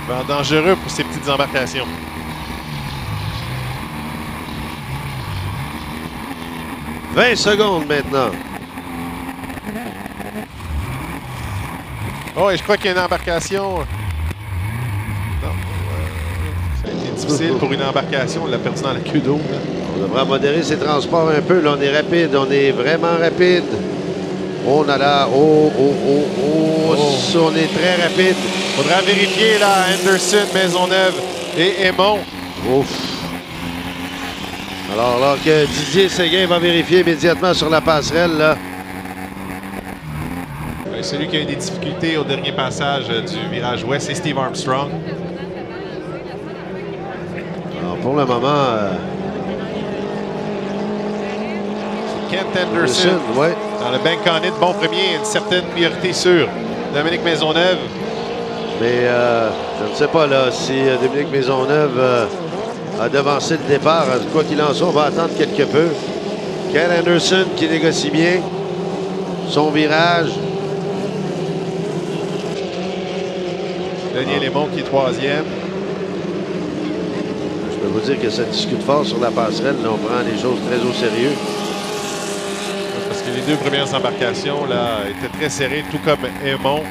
Vraiment dangereux pour ces petites embarcations. « 20 secondes maintenant. Oh, et je crois qu'il y a une embarcation. Non, ça a été difficile pour une embarcation. On l'a perdu dans la queue d'eau. On devra modérer ses transports un peu. Là, on est rapide. On est vraiment rapide. Oh là là. Oh. On est très rapide. Faudra vérifier là Anderson, Maisonneuve et Aymon. Ouf. Alors là que Didier Séguin va vérifier immédiatement sur la passerelle, là. Celui qui a eu des difficultés au dernier passage du virage ouest, c'est Steve Armstrong. Alors pour le moment... c'est Kent Anderson. Ouais. Dans le bank on it, bon premier, une certaine priorité sur Dominique Maisonneuve. Mais je ne sais pas là si Dominique Maisonneuve a devancé le départ. Quoi qu'il en soit, on va attendre quelque peu. Kent Anderson qui négocie bien son virage. Daniel Aymon qui est troisième. Je peux vous dire que ça discute fort sur la passerelle. Là, on prend les choses très au sérieux. Parce que les deux premières embarcations là étaient très serrées, tout comme Aymon.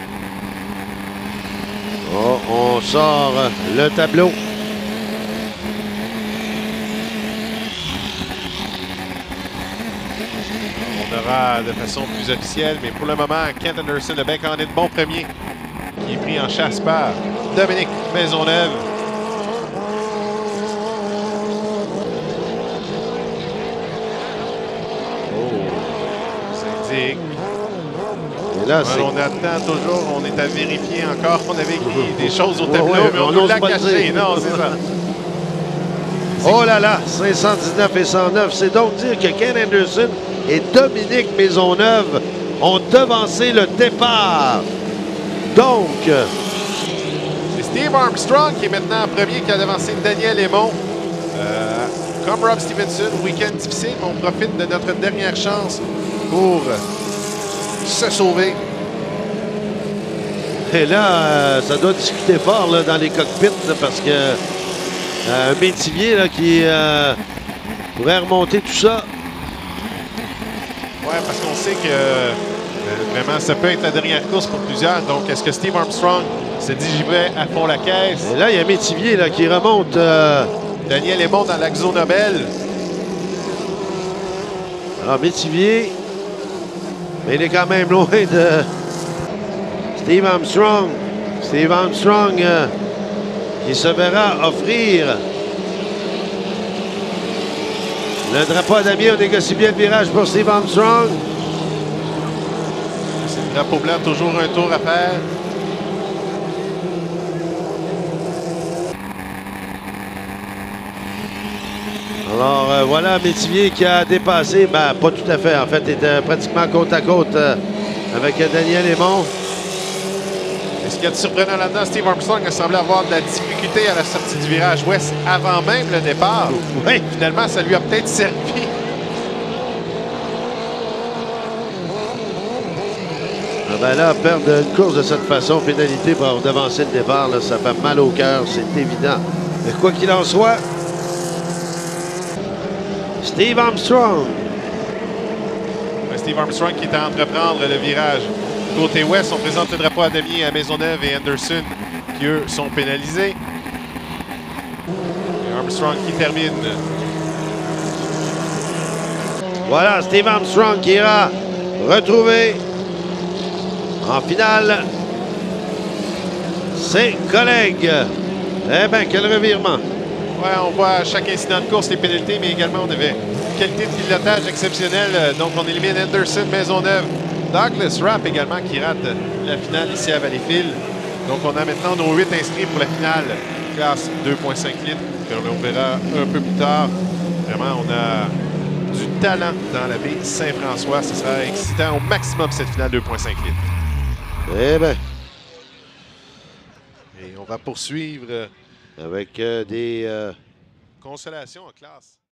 Oh, on sort le tableau. On aura de façon plus officielle, mais pour le moment, Kent Anderson, le bank on it, bon premier, qui est pris en chasse par Dominique Maisonneuve. Ça indique. Et là, on attend toujours, on est à vérifier encore. On avait écrit des choses au tableau, mais on nous l'a caché. Non, c'est ça. Oh là là, 519 et 109. C'est donc dire que Ken Anderson et Dominique Maisonneuve ont devancé le départ. Donc... c'est Steve Armstrong qui est maintenant en premier, qui a devancé Daniel Aymon. Comme Rob Stevenson, week-end difficile, mais on profite de notre dernière chance pour se sauver. Et là, ça doit discuter fort là, dans les cockpits là, parce que un Métivier là, qui pourrait remonter tout ça. Oui, parce qu'on sait que vraiment, ça peut être la dernière course pour plusieurs. Donc, est-ce que Steve Armstrong se dit j'y vais à fond la caisse? Et là, il y a Métivier là, qui remonte. Daniel Aymon dans l'Axo Nobel. Alors, Métivier, mais il est quand même loin de Steve Armstrong. Steve Armstrong qui se verra offrir le drapeau à damier. On négocie bien le virage pour Steve Armstrong. C'est le drapeau blanc, toujours un tour à faire. Alors voilà Métivier qui a dépassé, ben pas tout à fait, en fait, il était pratiquement côte à côte avec Daniel Aymon. Et ce qui est surprenant là-dedans, Steve Armstrong a semblé avoir de la difficulté à la sortie du virage ouest avant même le départ. Oui. Finalement, ça lui a peut-être servi. Ah ben là, perdre une course de cette façon, pénalité pour avoir devancé le départ, là, ça fait mal au cœur, c'est évident. Mais quoi qu'il en soit, Steve Armstrong. Steve Armstrong qui est à entreprendre le virage. Côté ouest, on présente le drapeau à damier à Maisonneuve et Anderson qui, eux, sont pénalisés. Et Armstrong qui termine. Voilà, Steve Armstrong qui ira retrouver en finale ses collègues. Eh bien, quel revirement. Ouais, on voit à chaque incident de course les pénalités, mais également on avait une qualité de pilotage exceptionnelle. Donc on élimine Anderson, Maisonneuve, Douglas Rapp également qui rate la finale ici à Valleyfield. Donc on a maintenant nos 8 inscrits pour la finale classe 2.5 litres que l'on verra un peu plus tard. Vraiment, on a du talent dans la baie Saint-François. Ce sera excitant au maximum cette finale 2.5 litres. Eh bien. Et on va poursuivre avec des... consolations en classe.